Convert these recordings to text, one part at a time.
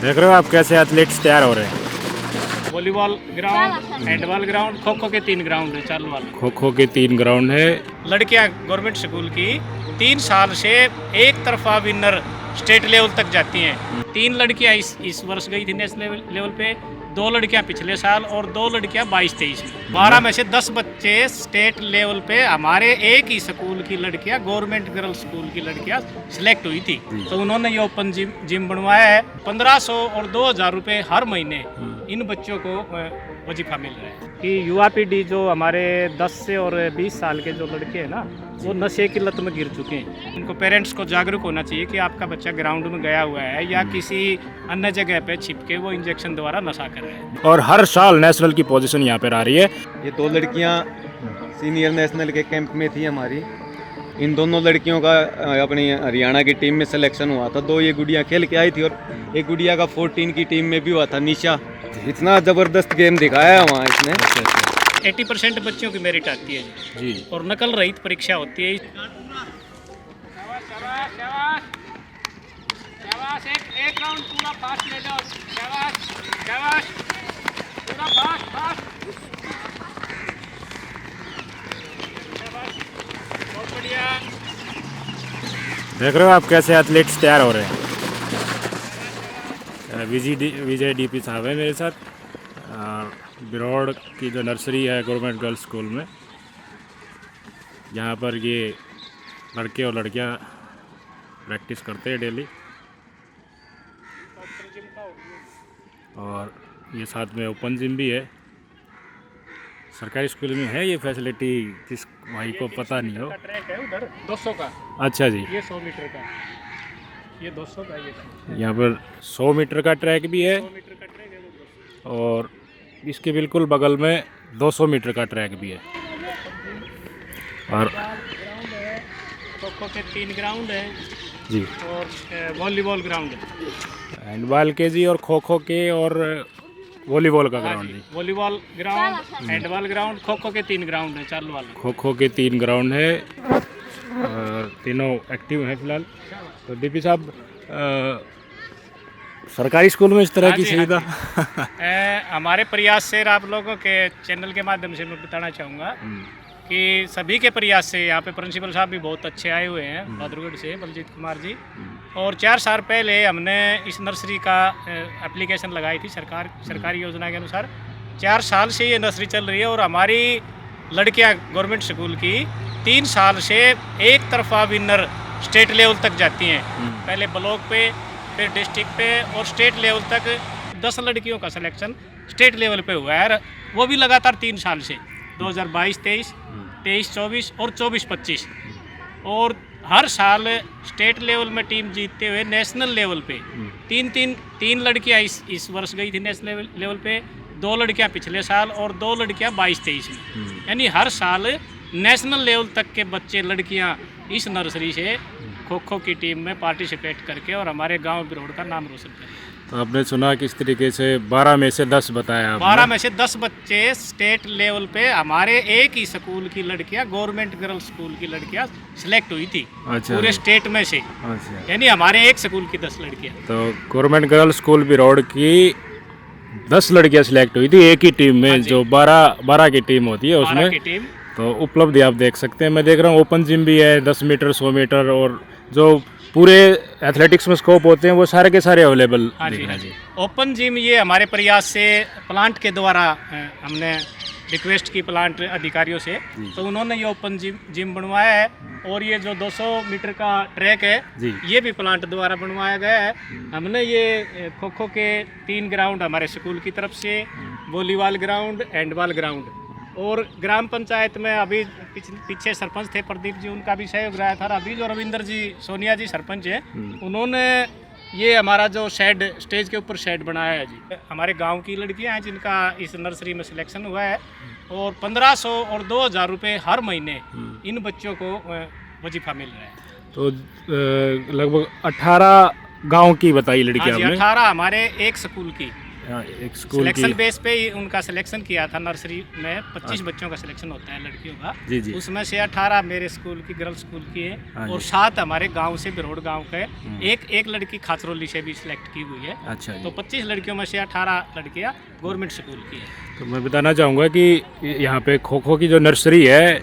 देख रहे हो आप कैसे एथलीट्स तैयार हो रहे हैं। Volleyball ground, handball ground, kho kho के 3 ग्राउंड है चालू वाले। खो खो के 3 ग्राउंड है। लड़कियां गवर्नमेंट स्कूल की 3 साल से एक तरफा विनर स्टेट लेवल तक जाती हैं। 3 लड़कियां इस वर्ष गई थी नेशनल लेवल पे, 2 लड़कियां पिछले साल और 2 लड़कियां 22-23 में। 12 में से 10 बच्चे स्टेट लेवल पे हमारे एक ही स्कूल की लड़कियां, गवर्नमेंट गर्ल्स स्कूल की लड़कियां सिलेक्ट हुई थी। तो उन्होंने ये ओपन जिम बनवाया है। 1500 और 2000 रुपये हर महीने इन बच्चों को वजीफा मिल रहा है कि युवा पीढ़ी जो हमारे 10 से और 20 साल के जो लड़के हैं ना, वो नशे की लत में गिर चुके हैं। उनको पेरेंट्स को जागरूक होना चाहिए कि आपका बच्चा ग्राउंड में गया हुआ है या किसी अन्य जगह पे छिप के वो इंजेक्शन द्वारा नशा कर रहे हैं। और हर साल नेशनल की पोजीशन यहाँ पर आ रही है। ये 2 लड़कियां सीनियर नेशनल के कैंप में थी हमारी। इन दोनों लड़कियों का अपनी हरियाणा की टीम में सिलेक्शन हुआ था। 2 ये गुड़ियाँ खेल के आई थी और एक गुड़िया का 14 की टीम में भी हुआ था, निशा। इतना ज़बरदस्त गेम दिखाया है वहाँ इसने। 80% बच्चों की मेरिट आती है जी, और नकल रहित परीक्षा होती है। एक राउंड पूरा फास्ट ले जाओ। पूरा फास्ट। बहुत बढ़िया। देख रहे हो आप कैसे एथलीट्स तैयार हो रहे हैं। विजय डीपी साहब है मेरे साथ। बिरोड़ की जो नर्सरी है गवर्नमेंट गर्ल्स स्कूल में, यहाँ पर ये लड़के और लड़कियाँ प्रैक्टिस करते हैं डेली। और ये साथ में ओपन जिम भी है। सरकारी स्कूल में है ये फैसिलिटी, किस भाई को पता नहीं हो। ट्रैक है उधर 200 का। अच्छा जी। ये 100 मीटर का, ये 200 का। ये यहाँ पर 100 मीटर का ट्रैक भी है 100 मीटर का ट्रैक है वो 200। और इसके बिल्कुल बगल में 200 मीटर का ट्रैक भी है। और ग्राउंड है, खो खो के 3 ग्राउंड है जी, और वॉलीबॉल ग्राउंड है। हैंडबॉल के जी, और खो खो के और वॉलीबॉल का ग्राउंड जी। Volleyball ground, handball ground, kho kho के 3 ग्राउंड है चालू वाले। खो खो के 3 ग्राउंड है। तीनों एक्टिव हैं फिलहाल। तो डीपी साहब, सरकारी स्कूल में इस तरह की सुविधा हमारे प्रयास से आप लोगों के चैनल के माध्यम से मैं बताना चाहूँगा कि सभी के प्रयास से यहाँ पे प्रिंसिपल साहब भी बहुत अच्छे आए हुए हैं बहादुरगढ़ से, बलजीत कुमार जी। और 4 साल पहले हमने इस नर्सरी का एप्लीकेशन लगाई थी सरकारी योजना के अनुसार। 4 साल से ये नर्सरी चल रही है और हमारी लड़कियाँ गवर्नमेंट स्कूल की 3 साल से एक तरफा विनर स्टेट लेवल तक जाती हैं। पहले ब्लॉक पे, फिर डिस्ट्रिक्ट पे और स्टेट लेवल तक 10 लड़कियों का सिलेक्शन स्टेट लेवल पे हुआ है। वो भी लगातार 3 साल से 2022-23, 23-24 और 24-25। और हर साल स्टेट लेवल में टीम जीतते हुए नेशनल लेवल पे 3 लड़कियां इस वर्ष गई थी नेशनल लेवल पे, 2 लड़कियां पिछले साल और 2 लड़कियां 22-23 में। यानी हर साल नेशनल लेवल तक के बच्चे, लड़कियां इस नर्सरी से खो खो की टीम में पार्टिसिपेट करके और हमारे गांव बिरोड़ का नाम रोशन करें। तो आपने सुना किस तरीके से 12 में से 10 बताया आपने। 12 में से 10 बच्चे स्टेट लेवल पे हमारे एक ही स्कूल की लड़कियां, गवर्नमेंट गर्ल्स स्कूल की लड़कियां सिलेक्ट हुई थी। अच्छा। पूरे स्टेट में से। अच्छा। यानी हमारे एक स्कूल की 10 लड़कियां। तो गवर्नमेंट गर्ल्स स्कूल बिरोड़ की 10 लड़कियां सिलेक्ट हुई थी एक ही टीम में, जो 12 की टीम होती है 12 उसमें। की टीम। तो उपलब्धि आप देख सकते हैं। मैं देख रहा हूँ ओपन जिम भी है, 10 मीटर, 100 मीटर, और जो पूरे एथलेटिक्स में स्कोप होते हैं वो सारे के सारे अवेलेबल हाँ दिख जी, रहे हाँ हैं जी। जी। ओपन जिम ये हमारे प्रयास से प्लांट के द्वारा हमने रिक्वेस्ट की प्लांट अधिकारियों से, तो उन्होंने ये ओपन जिम बनवाया है। और ये जो 200 मीटर का ट्रैक है जी, ये भी प्लांट द्वारा बनवाया गया है। हमने ये खो खो के 3 ग्राउंड हमारे स्कूल की तरफ से, वॉलीबॉल ग्राउंड, हैंडबॉल ग्राउंड, और ग्राम पंचायत में अभी पीछे सरपंच थे प्रदीप जी, उनका भी सहयोग रहा था। अभी जो रविंदर जी सोनिया जी सरपंच है, उन्होंने ये हमारा जो शेड, स्टेज के ऊपर शेड बनाया है जी। हमारे गांव की लड़कियां हैं जिनका इस नर्सरी में सिलेक्शन हुआ है। और 1500 और 2000 रुपये हर महीने इन बच्चों को वजीफा मिल रहा है। तो लगभग 18 गांव की बताई लड़की हाँ जी, आपने। 18 हमारे एक स्कूल की हाँ, एक स्कूल सिलेक्शन की। बेस पे ही उनका सिलेक्शन किया था। नर्सरी में 25 बच्चों का सिलेक्शन होता है लड़कियों का। जी जी। उसमें से 18 मेरे स्कूल की गर्ल्स स्कूल की है हाँ और जी। 7 हमारे गांव से बिरोड़ गांव के। एक लड़की खाचरोली से भी सिलेक्ट की हुई है। अच्छा जी। तो 25 लड़कियों में से 18 लड़कियां गवर्नमेंट स्कूल की है। तो मैं बताना चाहूँगा कि यहाँ पे खो खो की जो नर्सरी है,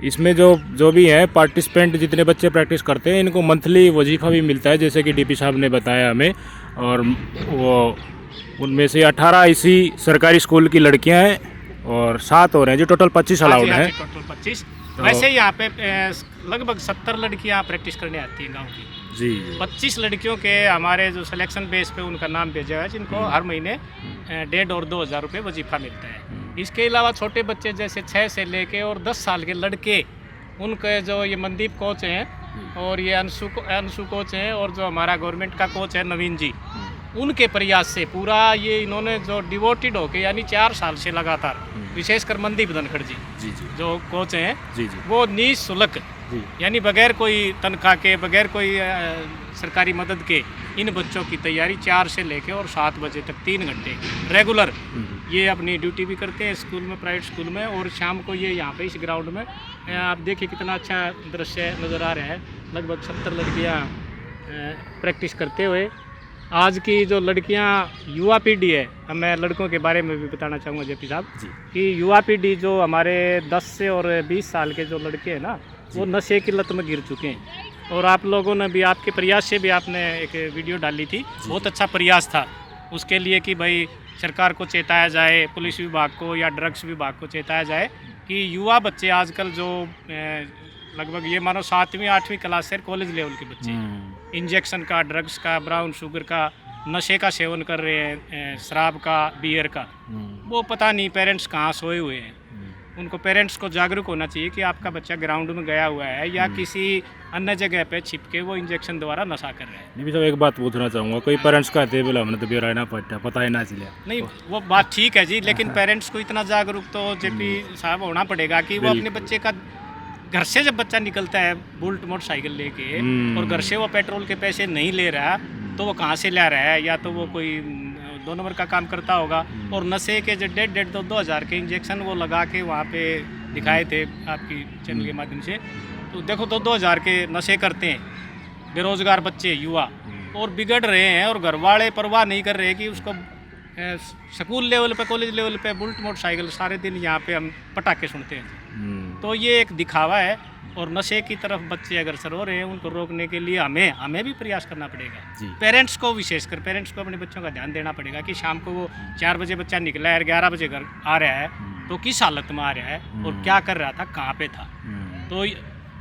इसमें जो भी हैं पार्टिसिपेंट, जितने बच्चे प्रैक्टिस करते हैं, इनको मंथली वजीफ़ा भी मिलता है, जैसे कि डीपी साहब ने बताया हमें। और वो उनमें से 18 इसी सरकारी स्कूल की लड़कियां हैं और 7 और हैं, जो टोटल 25 अलाउड हैं। टोटल 25। वैसे यहाँ पे लगभग 70 लड़कियाँ प्रैक्टिस करने आती हैं गाँव की। जी। 25 लड़कियों के हमारे जो सिलेक्शन बेस पे उनका नाम भेजा है, जिनको हर महीने 1,500 और 2,000 रुपये वजीफा मिलता है। इसके अलावा छोटे बच्चे जैसे 6 से लेके और 10 साल के लड़के, उनके जो ये मनदीप कोच हैं और ये अंशु कोच हैं और जो हमारा गवर्नमेंट का कोच है नवीन जी, उनके प्रयास से पूरा ये इन्होंने जो डिवोटेड होके यानी 4 साल से लगातार, विशेषकर मनदीप धनखड़ जी जी जी जो कोच हैं, जी जी वो निःशुल्क जी यानी बगैर कोई तनख्वाह के, बगैर कोई सरकारी मदद के इन बच्चों की तैयारी 4 से लेके और 7 बजे तक 3 घंटे रेगुलर ये अपनी ड्यूटी भी करते हैं स्कूल में, प्राइवेट स्कूल में। और शाम को ये यहाँ पे इस ग्राउंड में आप देखिए कितना अच्छा दृश्य नज़र आ रहा है। लगभग 70 लड़कियाँ प्रैक्टिस करते हुए। आज की जो लड़कियाँ युवा पीढ़ी है, मैं लड़कों के बारे में भी बताना चाहूँगा जेपी साहब जी। कि युवा पीढ़ी जो हमारे 10 से और 20 साल के जो लड़के हैं ना, वो नशे की लत में गिर चुके हैं। और आप लोगों ने भी, आपके प्रयास से भी आपने एक वीडियो डाली थी, बहुत अच्छा प्रयास था उसके लिए कि भाई सरकार को चेताया जाए, पुलिस विभाग को या ड्रग्स विभाग को चेताया जाए कि युवा बच्चे आजकल जो लगभग ये मानो 7वीं 8वीं क्लास से कॉलेज लेवल के बच्चे इंजेक्शन का, ड्रग्स का, ब्राउन शुगर का, नशे का सेवन कर रहे हैं, शराब का, बियर का। वो पता नहीं पेरेंट्स कहाँ सोए हुए हैं। उनको पेरेंट्स को जागरूक होना चाहिए कि आपका बच्चा ग्राउंड में गया हुआ है या किसी अन्य जगह पे छिप के वो इंजेक्शन द्वारा नशा कर रहा है। नहीं तो एक बात पूछना चाहूँगा, कोई पेरेंट्स कहते हैं बोला हमने तो बियर ना पता ही ना चला। नहीं, वो बात ठीक है जी, लेकिन पेरेंट्स को इतना जागरूक तो जेपी साहब होना पड़ेगा कि वो अपने बच्चे का, घर से जब बच्चा निकलता है बुलेट मोटरसाइकिल लेके और घर से वो पेट्रोल के पैसे नहीं ले रहा, तो वो कहाँ से ला रहा है? या तो वो कोई 2 नंबर का काम करता होगा। और नशे के जो 1,500-2,000 हज़ार के इंजेक्शन वो लगा के वहाँ पे दिखाए थे आपकी चैनल के माध्यम से, तो देखो 2-2 हज़ार के नशे करते हैं बेरोजगार बच्चे, युवा, और बिगड़ रहे हैं। और घर वाले परवाह नहीं कर रहे कि उसको स्कूल लेवल पे, कॉलेज लेवल पे बुलेट मोटरसाइकिल, सारे दिन यहाँ पे हम पटाखे सुनते हैं। तो ये एक दिखावा है। और नशे की तरफ बच्चे अग्रसर हो रहे हैं, उनको रोकने के लिए हमें भी प्रयास करना पड़ेगा। पेरेंट्स को, विशेषकर पेरेंट्स को अपने बच्चों का ध्यान देना पड़ेगा कि शाम को वो 4 बजे बच्चा निकला है, 11 बजे घर आ रहा है, तो किस हालत में आ रहा है और क्या कर रहा था, कहाँ पे था। तो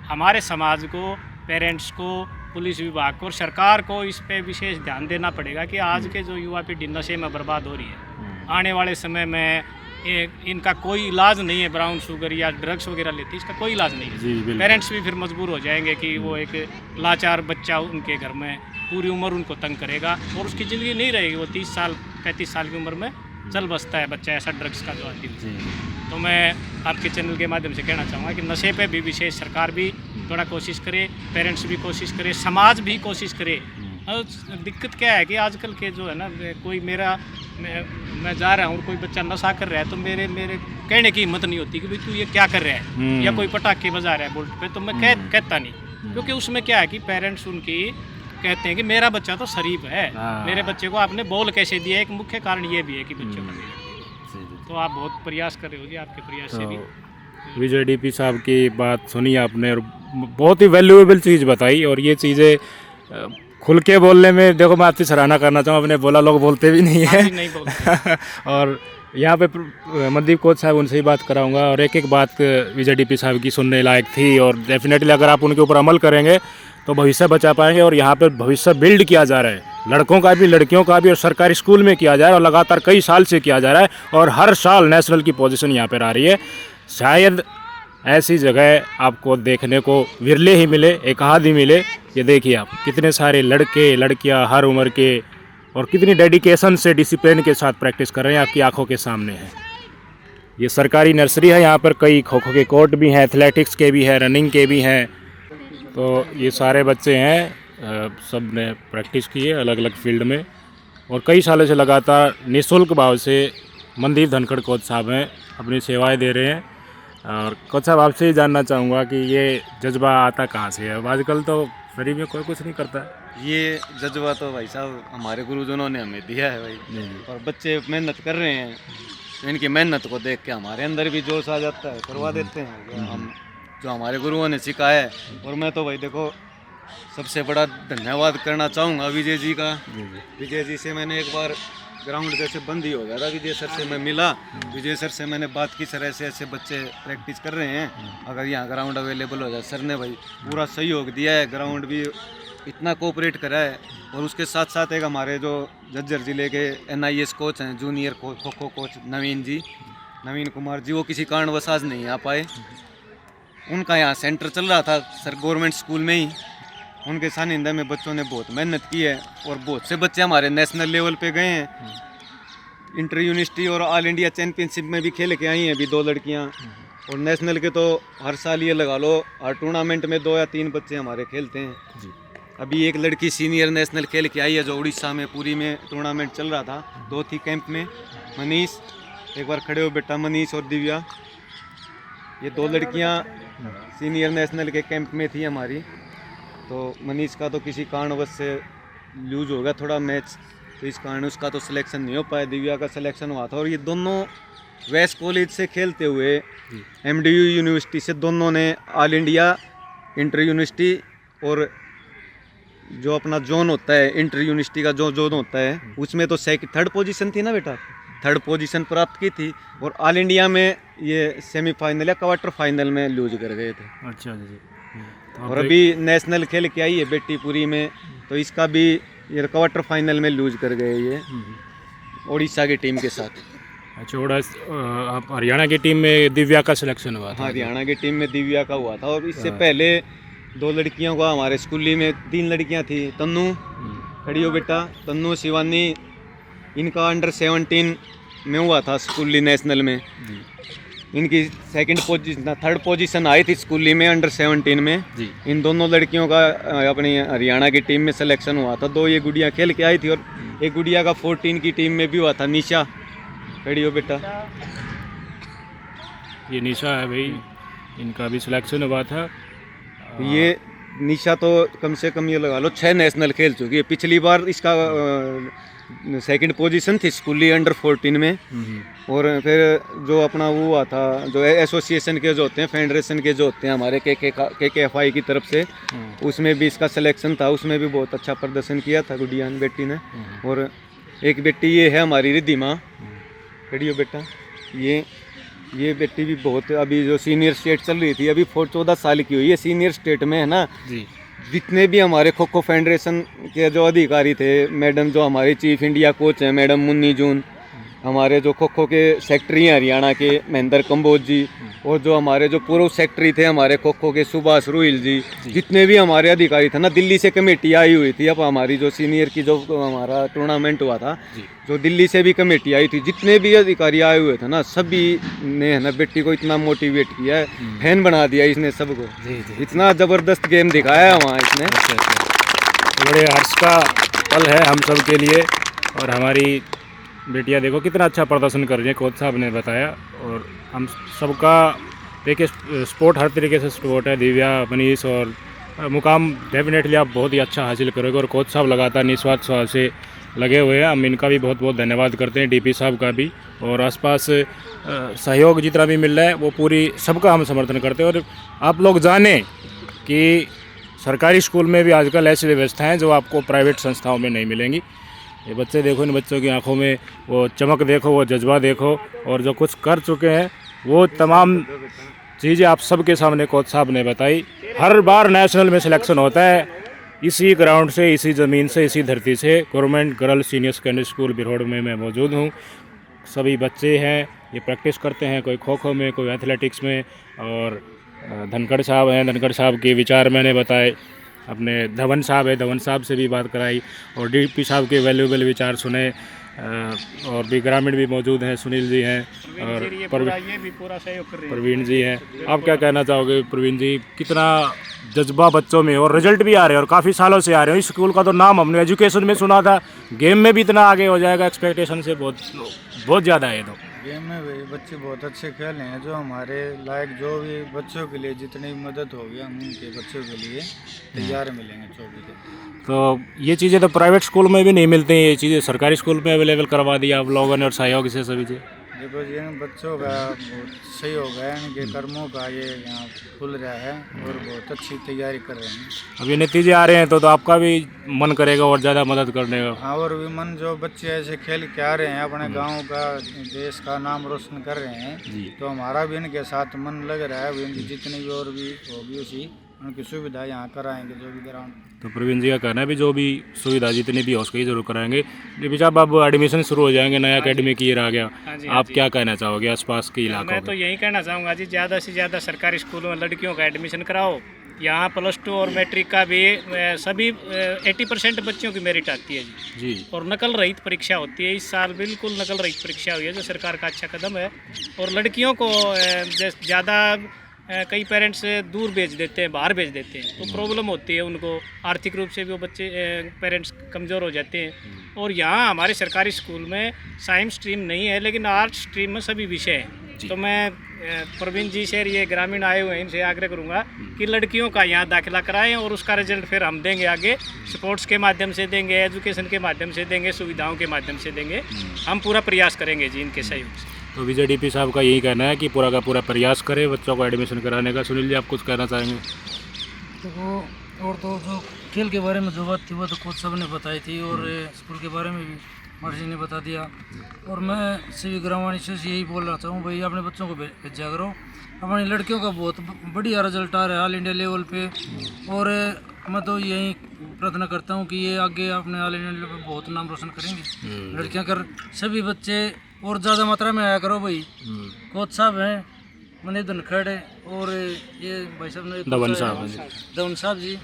हमारे समाज को, पेरेंट्स को, पुलिस विभाग को और सरकार को इस पे विशेष ध्यान देना पड़ेगा कि आज के जो युवा पीढ़ी नशे में बर्बाद हो रही है, आने वाले समय में इनका कोई इलाज नहीं है। ब्राउन शुगर या ड्रग्स वगैरह लेती है, इसका कोई इलाज नहीं है। पेरेंट्स भी फिर मजबूर हो जाएंगे कि वो एक लाचार बच्चा उनके घर में पूरी उम्र उनको तंग करेगा और उसकी ज़िंदगी नहीं रहेगी। वो 30 साल 35 साल की उम्र में चल बसता है बच्चा ऐसा ड्रग्स का जो आदि। तो मैं आपके चैनल के माध्यम से कहना चाहूँगा कि नशे पे भी विशेष सरकार भी थोड़ा कोशिश करे, पेरेंट्स भी कोशिश करे, समाज भी कोशिश करे। और दिक्कत क्या है कि आजकल के जो है ना, कोई मैं जा रहा हूँ और कोई बच्चा नशा कर रहा है, तो मेरे कहने की हिम्मत नहीं होती कि भाई तू ये क्या कर रहा है, या कोई पटाखे बजा रहा है बुलेट पे, तो मैं कहता नहीं, क्योंकि उसमें क्या है कि पेरेंट्स उनकी कहते हैं कि मेरा बच्चा तो शरीफ है, मेरे बच्चे को आपने बोल कैसे दिया। एक मुख्य कारण ये भी है कि बच्चों का, तो आप बहुत प्रयास कर रहे हो जी, आपके प्रयास से भी। विजय डीपी साहब की बात सुनी आपने और बहुत ही वैल्यूएबल चीज़ बताई। और ये चीज़ें खुल के बोलने में, देखो मैं आपकी सराहना करना चाहूँ, अपने बोला लोग बोलते भी नहीं है। नहीं बोलते। और यहाँ पे मनदीप कोच साहब, उनसे ही बात कराऊंगा। और एक एक बात विजय डीपी साहब की सुनने लायक थी, और डेफिनेटली अगर आप उनके ऊपर अमल करेंगे तो भविष्य बचा पाएंगे। और यहाँ पर भविष्य बिल्ड किया जा रहा है, लड़कों का भी, लड़कियों का भी, और सरकारी स्कूल में किया जा रहा है, और लगातार कई साल से किया जा रहा है, और हर साल नेशनल की पोजीशन यहाँ पर आ रही है। शायद ऐसी जगह आपको देखने को विरले ही मिले, एक आध ही मिले। ये देखिए आप, कितने सारे लड़के लड़कियां हर उम्र के, और कितनी डेडिकेशन से, डिसिप्लिन के साथ प्रैक्टिस कर रहे हैं, आपकी आंखों के सामने है। ये सरकारी नर्सरी है, यहाँ पर कई खो खो के कोर्ट भी हैं, एथलेटिक्स के भी हैं, रनिंग के भी हैं। तो ये सारे बच्चे हैं, सब ने प्रैक्टिस की है अलग अलग फील्ड में। और कई सालों से लगातार निःशुल्क भाव से मनदीप धनखड़ कोच साहब हैं अपनी सेवाएं दे रहे हैं। और कोच साहब आपसे ही जानना चाहूँगा कि ये जज्बा आता कहाँ से है? अब आजकल तो फ्री में कोई कुछ नहीं करता। ये जज्बा तो भाई साहब हमारे गुरुजनों ने हमें दिया है भाई, और बच्चे मेहनत कर रहे हैं, तो इनकी मेहनत को देख के हमारे अंदर भी जोश आ जाता है, करवा देते हैं हम जो हमारे गुरुओं ने सिखाया है। और मैं तो भाई देखो सबसे बड़ा धन्यवाद करना चाहूँगा विजय जी का। विजय जी से मैंने एक बार ग्राउंड जैसे बंद ही हो गया था, विजय सर से मैं मिला, विजय सर से मैंने बात की, सर ऐसे ऐसे बच्चे प्रैक्टिस कर रहे हैं, अगर यहाँ ग्राउंड अवेलेबल हो जाए। सर ने भाई पूरा सहयोग दिया है, ग्राउंड भी इतना कोऑपरेट करा है। और उसके साथ साथ एक हमारे जो झज्जर ज़िले के NIS कोच हैं, जूनियर खो खो कोच नवीन कुमार जी, वो किसी कारणवश आज नहीं आ पाए। उनका यहाँ सेंटर चल रहा था सर गवर्नमेंट स्कूल में ही, उनके सानिध्य में बच्चों ने बहुत मेहनत की है और बहुत से बच्चे हमारे नेशनल लेवल पे गए हैं। इंटर यूनिवर्सिटी और ऑल इंडिया चैंपियनशिप में भी खेल के आई हैं अभी 2 लड़कियां। और नेशनल के तो हर साल ये लगा लो, हर टूर्नामेंट में 2 या 3 बच्चे हमारे खेलते हैं। अभी एक लड़की सीनियर नेशनल खेल के आई है, जो उड़ीसा में पूरी में टूर्नामेंट चल रहा था, 2 थी कैंप में। मनीष, एक बार खड़े हो बेटा, मनीष और दिव्या, ये 2 लड़कियाँ सीनियर नेशनल के कैंप में थी हमारी। तो मनीष का तो किसी कारणवश से लूज हो गया थोड़ा मैच, तो इस कारण उसका तो सिलेक्शन नहीं हो पाया। दिव्या का सिलेक्शन हुआ था। और ये दोनों वेस्ट कॉलेज से खेलते हुए MDU यूनिवर्सिटी से दोनों ने ऑल इंडिया इंटर यूनिवर्सिटी और जो अपना जोन होता है इंटर यूनिवर्सिटी का जो जोन होता है उसमें तो 3rd पोजीशन थी ना बेटा, 3rd पोजीशन प्राप्त की थी। और ऑल इंडिया में ये सेमीफाइनल या क्वार्टर फाइनल में लूज कर गए थे। अच्छा जी। और अभी नेशनल खेल के आई है बेटी पूरी में, तो इसका भी ये क्वार्टर फाइनल में लूज कर गए ये उड़ीसा की टीम के साथ। अच्छा, आप हरियाणा की टीम में दिव्या का सिलेक्शन हुआ था? हाँ, हरियाणा की टीम में दिव्या का हुआ था। और इससे पहले 2 लड़कियों का हमारे स्कूली में 3 लड़कियां थी। तन्नू, खड़ी हो बेटा, तन्नू, शिवानी, इनका अंडर 17 में हुआ था स्कूली नेशनल में। इनकी 3rd पोजीशन आई थी स्कूली में अंडर 17 में जी। इन दोनों लड़कियों का अपनी हरियाणा की टीम में सिलेक्शन हुआ था। 2 ये गुड़िया खेल के आई थी और एक गुड़िया का 14 की टीम में भी हुआ था। निशा, खड़ी हो बेटा, ये निशा है भाई, इनका भी सिलेक्शन हुआ था। ये निशा तो कम से कम ये लगा लो 6 नेशनल खेल चुकी है। पिछली बार इसका 2nd पोजीशन थी स्कूली अंडर 14 में। और फिर जो अपना वो हुआ था, जो एसोसिएशन के जो होते हैं, फेडरेशन के जो होते हैं हमारे KKFI की तरफ से, उसमें भी इसका सिलेक्शन था। उसमें भी बहुत अच्छा प्रदर्शन किया था गुड़िया बेटी ने। और एक बेटी ये है हमारी रिद्धिमा, खड़ी हो बेटा, ये बेटी भी बहुत अभी जो सीनियर स्टेट चल रही थी, अभी 14 साल की हुई है, सीनियर स्टेट में है ना जी। जितने भी हमारे खो खो फेडरेशन के जो अधिकारी थे, मैडम जो हमारी चीफ इंडिया कोच हैं मैडम मुन्नी जून, हमारे जो खो खो के सेक्रेटरी हैं हरियाणा के महेंद्र कंबोज जी, और जो हमारे जो पूर्व सेक्रेटरी थे हमारे खो खो के सुभाष रुइल जी, जितने भी हमारे अधिकारी थे ना, दिल्ली से कमेटी आई हुई थी। अब हमारी जो सीनियर की जो हमारा टूर्नामेंट हुआ था, जो दिल्ली से भी कमेटी आई थी, जितने भी अधिकारी आए हुए थे ना, सभी ने है ना बेटी को इतना मोटिवेट किया है, फैन बना दिया इसने सबको। इतना ज़बरदस्त गेम दिखाया है वहाँ इसने। बड़े हर्ष का पल है हम सब के लिए। और हमारी बेटियां देखो कितना अच्छा प्रदर्शन कर रही है, कोच साहब ने बताया। और हम सबका देखिए स्पोर्ट हर तरीके से स्पोर्ट है। दिव्या, मनीष और मुकाम डेफिनेटली आप बहुत ही अच्छा हासिल करोगे। और कोच साहब लगातार निस्वार्थ भाव से लगे हुए हैं, हम इनका भी बहुत बहुत धन्यवाद करते हैं, DP साहब का भी। और आसपास सहयोग जितना भी मिल रहा है वो पूरी सबका हम समर्थन करते हैं। और आप लोग जानें कि सरकारी स्कूल में भी आजकल ऐसी व्यवस्थाएं हैं जो आपको प्राइवेट संस्थाओं में नहीं मिलेंगी। ये बच्चे देखो, इन बच्चों की आंखों में वो चमक देखो, वो जज्बा देखो, और जो कुछ कर चुके हैं वो तमाम चीज़ें आप सबके सामने कोच साहब ने बताई। हर बार नेशनल में सिलेक्शन होता है इसी ग्राउंड से, इसी ज़मीन से, इसी धरती से। Government girls senior secondary school Birhod में मैं मौजूद हूँ। सभी बच्चे हैं, ये प्रैक्टिस करते हैं, कोई खो खो में, कोई एथलेटिक्स में। और धनखड़ साहब हैं, धनखड़ साहब के विचार मैंने बताए। अपने धवन साहब है, धवन साहब से भी बात कराई और DP साहब के वैल्यूएबल विचार सुने। और भी ग्रामीण भी मौजूद हैं, सुनील जी हैं और ये भी पूरा सहयोग कर रहे हैं। प्रवीण जी हैं। आप क्या कहना चाहोगे प्रवीण जी, कितना जज्बा बच्चों में और रिजल्ट भी आ रहे हैं और काफ़ी सालों से आ रहे हैं। इस स्कूल का तो नाम हमने एजुकेशन में सुना था, गेम में भी इतना आगे हो जाएगा, एक्सपेक्टेशन से बहुत ज़्यादा है। तो गेम में भी बच्चे बहुत अच्छे खेल रहे हैं, जो हमारे लायक जो भी बच्चों के लिए जितनी मदद होगी हम उनके बच्चों के लिए तैयार मिलेंगे 24 तो ये चीज़ें तो प्राइवेट स्कूल में भी नहीं मिलती हैं, ये चीज़ें सरकारी स्कूल में अवेलेबल करवा दिया आप लोगों ने और सहयोग से सभी चीज़। देखो ये बच्चों का बहुत सही हो गया है, इनके कर्मों का ये यहाँ खुल रहा है और बहुत अच्छी तैयारी कर रहे हैं। अभी नतीजे आ रहे हैं तो आपका भी मन करेगा और ज़्यादा मदद करने का। हाँ, और भी मन, जो बच्चे ऐसे खेल के आ रहे हैं अपने गांव का देश का नाम रोशन कर रहे हैं, तो हमारा भी इनके साथ मन लग रहा है। इनकी जितनी भी और भी होगी उसी उनकी सुविधा यहाँ कराएंगे, जो भी ग्राउंड। तो प्रवीण जी का कहना है भी जो भी सुविधा जितनी भी हो सके जरूर कराएंगे। जी साहब, अब एडमिशन शुरू हो जाएंगे, नया एकेडमिक ईयर आ गया, आप क्या कहना चाहोगे आसपास के इलाकों मैं तो यही कहना चाहूँगा जी, ज़्यादा से ज़्यादा सरकारी स्कूलों में लड़कियों का एडमिशन कराओ। यहाँ +2 और मैट्रिक का भी सभी 80% बच्चों की मेरिट आती है जी। और नकल रहित परीक्षा होती है। इस साल बिल्कुल नकल रहित परीक्षा हुई है, जो सरकार का अच्छा कदम है। और लड़कियों को ज़्यादा कई पेरेंट्स दूर भेज देते हैं, बाहर भेज देते हैं, तो प्रॉब्लम होती है उनको, आर्थिक रूप से भी वो बच्चे पेरेंट्स कमज़ोर हो जाते हैं। और यहाँ हमारे सरकारी स्कूल में साइंस स्ट्रीम नहीं है, लेकिन आर्ट स्ट्रीम में सभी विषय हैं। तो मैं प्रवीण जी से, ये ग्रामीण आए हुए हैं, इनसे आग्रह करूँगा कि लड़कियों का यहाँ दाखिला कराएं और उसका रिजल्ट फिर हम देंगे आगे, स्पोर्ट्स के माध्यम से देंगे, एजुकेशन के माध्यम से देंगे, सुविधाओं के माध्यम से देंगे। हम पूरा प्रयास करेंगे जी इनके सहयोग से। तो VJDP साहब का यही कहना है कि पूरा का पूरा प्रयास करें बच्चों को एडमिशन कराने का। सुनील जी, आप कुछ कहना चाहेंगे? तो वो और तो जो खेल के बारे में जो बात थी वो तो कोच साहब ने बताई थी, और स्कूल के बारे में भी मास्टर जी ने बता दिया। और मैं सभी ग्रामीण से यही बोलना चाहूँ, भाई अपने बच्चों को भेजा करो। हमारी लड़कियों का बहुत बढ़िया रिजल्ट आ रहा है ऑल इंडिया लेवल पे, और मैं तो यही प्रार्थना करता हूँ कि ये आगे अपने ऑल इंडिया लेवल पे बहुत नाम रोशन करेंगे। लड़कियाँ कर सभी बच्चे और ज़्यादा मात्रा में आया करो भाई। कोच साहब हैं मनीष धनखड़ और ये भाई साहब ने दवन साहब जी,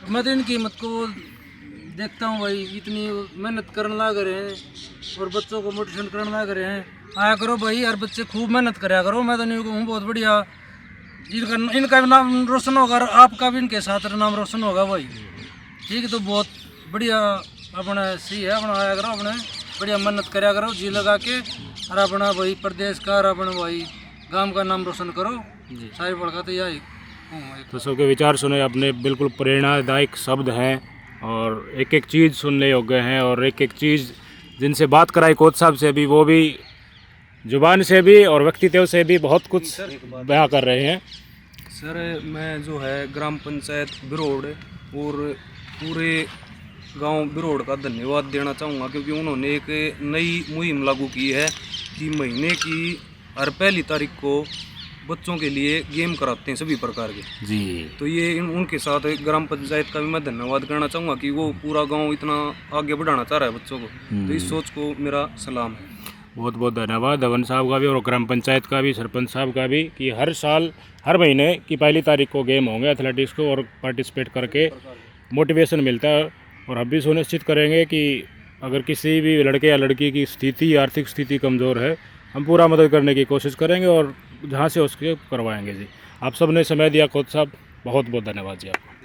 मैं तो इनकी हिम्मत को देखता हूँ भाई, इतनी मेहनत करने लग रहे हैं और बच्चों को मोटिवेशन करने लग रहे हैं। आया करो भाई यार, बच्चे खूब मेहनत कराया करो। मैं तो नहीं कहूँ, बहुत बढ़िया, इनका भी नाम रोशन होगा और आपका भी इनके साथ नाम रोशन होगा भाई। ठीक है, तो बहुत बढ़िया अपना सही है, अपना आया करो, अपने बढ़िया मेहनत कराया करो जी लगा के, और अपना भाई प्रदेश का और अपना भाई गांव का नाम रोशन करो जी। सारी पढ़ा तो यही। तो सबके विचार सुने अपने, बिल्कुल प्रेरणादायक शब्द हैं और एक एक चीज़ सुनने योग्य हैं, और एक एक चीज़ जिनसे बात कराई कोच साहब से भी, वो भी जुबान से भी और व्यक्तित्व से भी बहुत कुछ बयां कर रहे हैं। सर, मैं जो है ग्राम पंचायत बिरोड़ और पूरे गांव बिरोड़ का धन्यवाद देना चाहूँगा, क्योंकि उन्होंने एक नई मुहिम लागू की है कि महीने की हर पहली तारीख को बच्चों के लिए गेम कराते हैं सभी प्रकार के जी। तो ये उनके साथ ग्राम पंचायत का भी मैं धन्यवाद करना चाहूँगा कि वो पूरा गांव इतना आगे बढ़ाना चाह रहा है बच्चों को। तो इस सोच को मेरा सलाम है। बहुत बहुत धन्यवाद धवन साहब का भी और ग्राम पंचायत का भी, सरपंच साहब का भी, कि हर साल हर महीने की पहली तारीख को गेम होंगे एथलेटिक्स को, और पार्टिसिपेट करके मोटिवेशन मिलता है। और हम भी सुनिश्चित करेंगे कि अगर किसी भी लड़के या लड़की की स्थिति, आर्थिक स्थिति कमज़ोर है, हम पूरा मदद करने की कोशिश करेंगे और जहाँ से उसके करवाएंगे जी। आप सब ने समय दिया कोच साहब, बहुत बहुत धन्यवाद जी आपको।